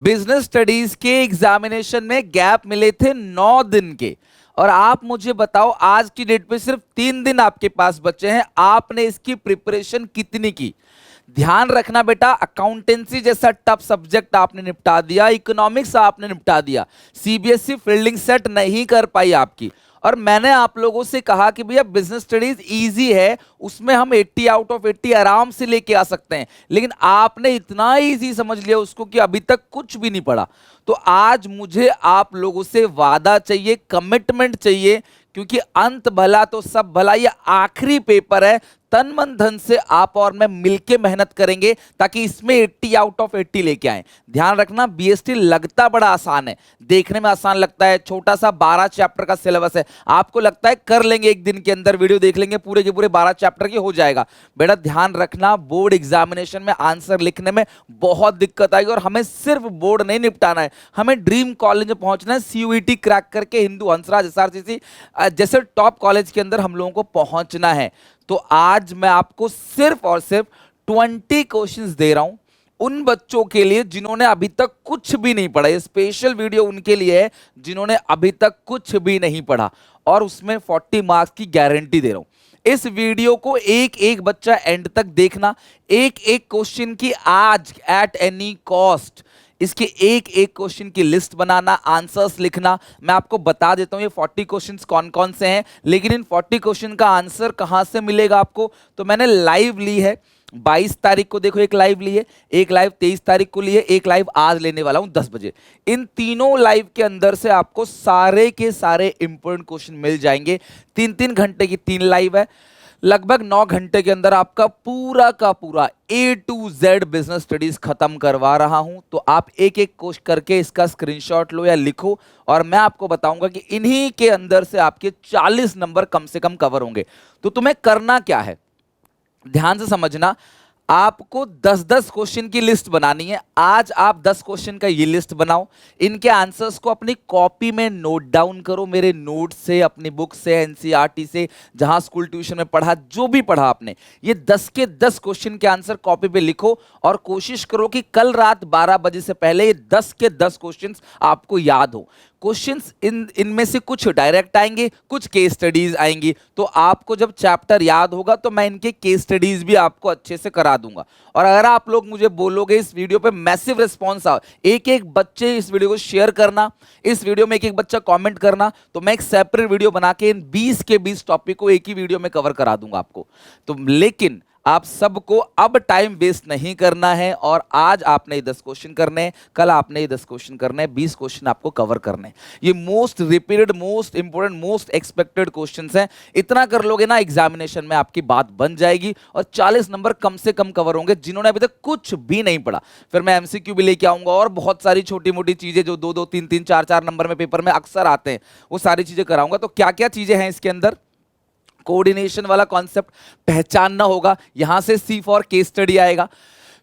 Business studies के examination में gap मिले थे 9 दिन के, और आप मुझे बताओ आज की डेट पे सिर्फ 3 दिन आपके पास बचे हैं, आपने इसकी प्रिपरेशन कितनी की? ध्यान रखना बेटा, अकाउंटेंसी जैसा टफ सब्जेक्ट आपने निपटा दिया, इकोनॉमिक्स आपने निपटा दिया, सीबीएसई फील्डिंग सेट नहीं कर पाई आपकी। और मैंने आप लोगों से कहा कि भैया बिजनेस स्टडीज इजी है, उसमें हम 80 आउट ऑफ 80 आराम से लेके आ सकते हैं, लेकिन आपने इतना इजी समझ लिया उसको कि अभी तक कुछ भी नहीं पढ़ा। तो आज मुझे आप लोगों से वादा चाहिए, कमिटमेंट चाहिए, क्योंकि अंत भला तो सब भला, ये आखिरी पेपर है। तन मन धन से आप और मैं मिलके मेहनत करेंगे ताकि इसमें 80 आउट ऑफ 80 लेके आए। ध्यान रखना, बीएसटी लगता बड़ा आसान है, देखने में आसान लगता है, छोटा सा 12 चैप्टर का सिलेबस है, आपको लगता है कर लेंगे एक दिन के अंदर, वीडियो देख लेंगे पूरे के पूरे 12 चैप्टर के हो जाएगा। बेटा ध्यान रखना, बोर्ड एग्जामिनेशन में आंसर लिखने में बहुत दिक्कत आएगी, और हमें सिर्फ बोर्ड नहीं निपटाना है, हमें ड्रीम कॉलेज में पहुंचना है, सीयूईटी क्रैक करके हिंदू, हंसराज, एसआरसीसी जैसे टॉप कॉलेज के अंदर हम लोगों को पहुंचना है। तो आज मैं आपको सिर्फ और सिर्फ 20 क्वेश्चंस दे रहा हूं उन बच्चों के लिए जिन्होंने अभी तक कुछ भी नहीं पढ़ा। ये स्पेशल वीडियो उनके लिए है जिन्होंने अभी तक कुछ भी नहीं पढ़ा, और उसमें 40 मार्क्स की गारंटी दे रहा हूं। इस वीडियो को एक एक बच्चा एंड तक देखना, एक एक क्वेश्चन की आज एट एनी कॉस्ट इसके एक एक क्वेश्चन की लिस्ट बनाना, आंसर्स लिखना। मैं आपको बता देता हूं ये 40 क्वेश्चंस कौन कौन से हैं, लेकिन इन 40 क्वेश्चन का आंसर कहां से मिलेगा आपको, तो मैंने लाइव ली है 22 तारीख को, देखो एक लाइव ली है, एक लाइव 23 तारीख को ली है, एक लाइव आज लेने वाला हूं 10 बजे। इन तीनों लाइव के अंदर से आपको सारे के सारे इंपॉर्टेंट क्वेश्चन मिल जाएंगे। 3-3 घंटे की 3 लाइव है, लगभग 9 घंटे के अंदर आपका पूरा का पूरा A to Z business studies खत्म करवा रहा हूं। तो आप एक एक कोशिश करके इसका स्क्रीनशॉट लो या लिखो, और मैं आपको बताऊंगा कि इन्हीं के अंदर से आपके 40 नंबर कम से कम कवर होंगे। तो तुम्हें करना क्या है, ध्यान से समझना, आपको 10-10 क्वेश्चन की लिस्ट बनानी है। आज आप 10 क्वेश्चन का ये लिस्ट बनाओ, इनके आंसर्स को अपनी कॉपी में नोट डाउन करो, मेरे नोट से, अपनी बुक से, एनसीईआरटी से, जहां स्कूल ट्यूशन में पढ़ा, जो भी पढ़ा आपने, ये 10 के 10 क्वेश्चन के आंसर कॉपी पे लिखो, और कोशिश करो कि कल रात 12 बजे से पहले ये 10 के 10 क्वेश्चन आपको याद हो। क्वेश्चंस इनमें से कुछ डायरेक्ट आएंगे, कुछ केस स्टडीज आएंगी, तो आपको जब चैप्टर याद होगा तो मैं इनके केस स्टडीज भी आपको अच्छे से करा दूंगा। और अगर आप लोग मुझे बोलोगे इस वीडियो पे मैसिव रिस्पॉन्स आओ, एक एक बच्चे इस वीडियो को शेयर करना, इस वीडियो में एक एक बच्चा कमेंट करना, तो मैं एक सेपरेट वीडियो बना के इन 20 के 20 टॉपिक को एक ही वीडियो में कवर करा दूंगा आपको। तो लेकिन आप सबको अब टाइम वेस्ट नहीं करना है, और आज आपने ये 10 क्वेश्चन करने हैं, कल आपने ये 10 क्वेश्चन करने हैं, 20 क्वेश्चन आपको कवर करने हैं। ये most repeated, most important, most expected questions हैं। इतना कर लोगे ना, एग्जामिनेशन में आपकी बात बन जाएगी, और 40 नंबर कम से कम कवर होंगे जिन्होंने अभी तक कुछ भी नहीं पढ़ा। फिर मैं एमसीक्यू भी लेके आऊंगा, और बहुत सारी छोटी मोटी चीजें जो 2-2, 3-3, 4-4 नंबर में पेपर में अक्सर आते हैं, वो सारी चीजें कराऊंगा। तो क्या क्या चीजें हैं इसके अंदर, कोऑर्डिनेशन वाला कॉन्सेप्ट पहचानना होगा, यहां से सी फॉर केस स्टडी आएगा,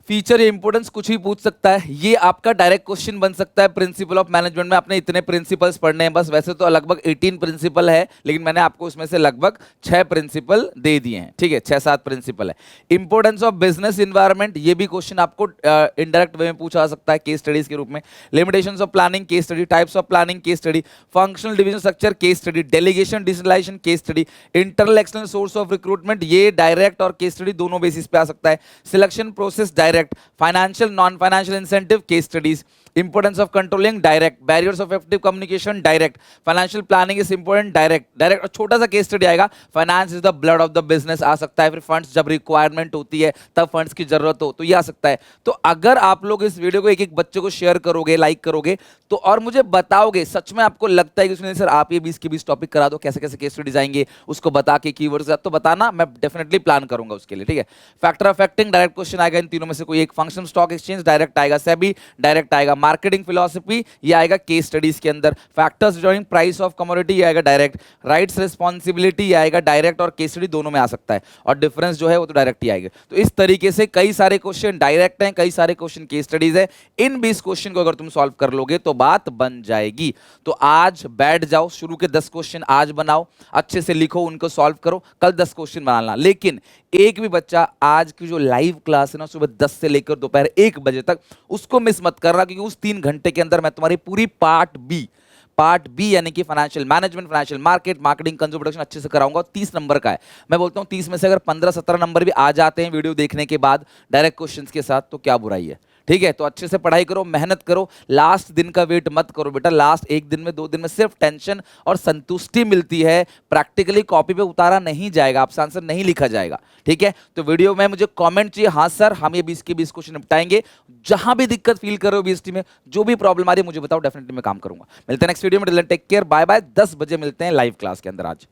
फीचर या इंपोर्टेंस कुछ भी पूछ सकता है, ये आपका डायरेक्ट क्वेश्चन बन सकता है। प्रिंसिपल ऑफ मैनेजमेंट में आपने इतने प्रिंसिपल्स पढ़ने हैं बस, वैसे तो लगभग 18 प्रिंसिपल है, लेकिन मैंने आपको इसमें से लगभग 6 प्रिंसिपल दे दिए हैं, ठीक है, 6-7 प्रिंसिपल है। इंपोर्टेंस ऑफ बिजनेस इन्वायरमेंट, ये भी क्वेश्चन आपको इनडायरेक्ट वे में पूछा जा सकता है केस स्टडीज के रूप में। Limitations of planning case study, types of planning case study, functional division structure case study, delegation decentralisation case study, internal external source of recruitment, ये डायरेक्ट और केस स्टडी दोनों बेसिस पे आ सकता है। Selection process direct, financial non financial incentive case studies, importance of controlling direct, barriers of effective communication direct, financial planning is important direct, और छोटा सा केस स्टडी आएगा, finance is the blood of the business आ सकता है। फिर funds जब requirement होती है, तब फंड्स की जरूरत हो, तो ये आ सकता है। तो अगर आप लोग इस वीडियो को एक एक बच्चे को शेयर करोगे, लाइक करोगे, तो और मुझे बताओगे सच में आपको लगता है कि उसने सर आप ये 20 के 20 टॉपिक करा दो, कैसे कैसे केस स्टडीज आएंगे, उसको बता के कीवर्ड्स तो बताना, मैं डेफिनेटली प्लान करूंगा उसके लिए, ठीक है। फैक्टर अफेक्टिंग डायरेक्ट क्वेश्चन आएगा, इन तीनों में से कोई एक। फंक्शन स्टॉक एक्सचेंज डायरेक्ट आएगा, सेबी डायरेक्ट आएगा, मार्केटिंग फिलॉसफी ये आएगा केस स्टडीज के अंदर, factors determining price of commodity ये आएगा डायरेक्ट, राइट्स रिस्पॉन्सिबिलिटी ये आएगा डायरेक्ट, और केस स्टडी दोनों में आ सकता है, और डिफरेंस जो है वो तो डायरेक्ट ही आएगा। तो इस तरीके से कई सारे क्वेश्चन डायरेक्ट हैं, कई सारे क्वेश्चन केस स्टडीज है। इन 20 क्वेश्चन को अगर तुम सॉल्व कर लोगे तो बात बन जाएगी। तो आज बैठ जाओ, शुरू के 10 क्वेश्चन आज बनाओ, अच्छे से लिखो, उनको सॉल्व करो, कल 10 क्वेश्चन बनाना। लेकिन एक भी बच्चा आज की जो लाइव क्लास है ना, सुबह 10 से लेकर दोपहर 1 बजे तक, उसको मिस मत करना, क्योंकि उस 3 घंटे के अंदर मैं तुम्हारी पूरी पार्ट बी यानी कि financial management, financial market, marketing, consumer production अच्छे से कराऊंगा। 30 नंबर का है। मैं बोलता हूं 30 में से अगर 15-17 नंबर भी आ जाते हैं वीडियो देखने के बाद डायरेक्ट क्वेश्चंस के साथ, तो क्या बुराई है? ठीक है, तो अच्छे से पढ़ाई करो, मेहनत करो, लास्ट दिन का वेट मत करो बेटा। लास्ट 1 दिन में 2 दिन में सिर्फ टेंशन और संतुष्टि मिलती है, प्रैक्टिकली कॉपी पे उतारा नहीं जाएगा, आपसे आंसर नहीं लिखा जाएगा। ठीक है, तो वीडियो में मुझे कमेंट चाहिए, हाँ सर हम ये 20 के 20 क्वेश्चन निपटाएंगे। जहां भी दिक्कत फील कर रहे हो बीएसटी में, जो भी प्रॉब्लम आ रही है मुझे बताओ, डेफिनेटली मैं काम करूंगा। मिलते हैं नेक्स्ट वीडियो में, टेक केयर, बाय बाय। 10 बजे मिलते हैं लाइव क्लास के अंदर आज।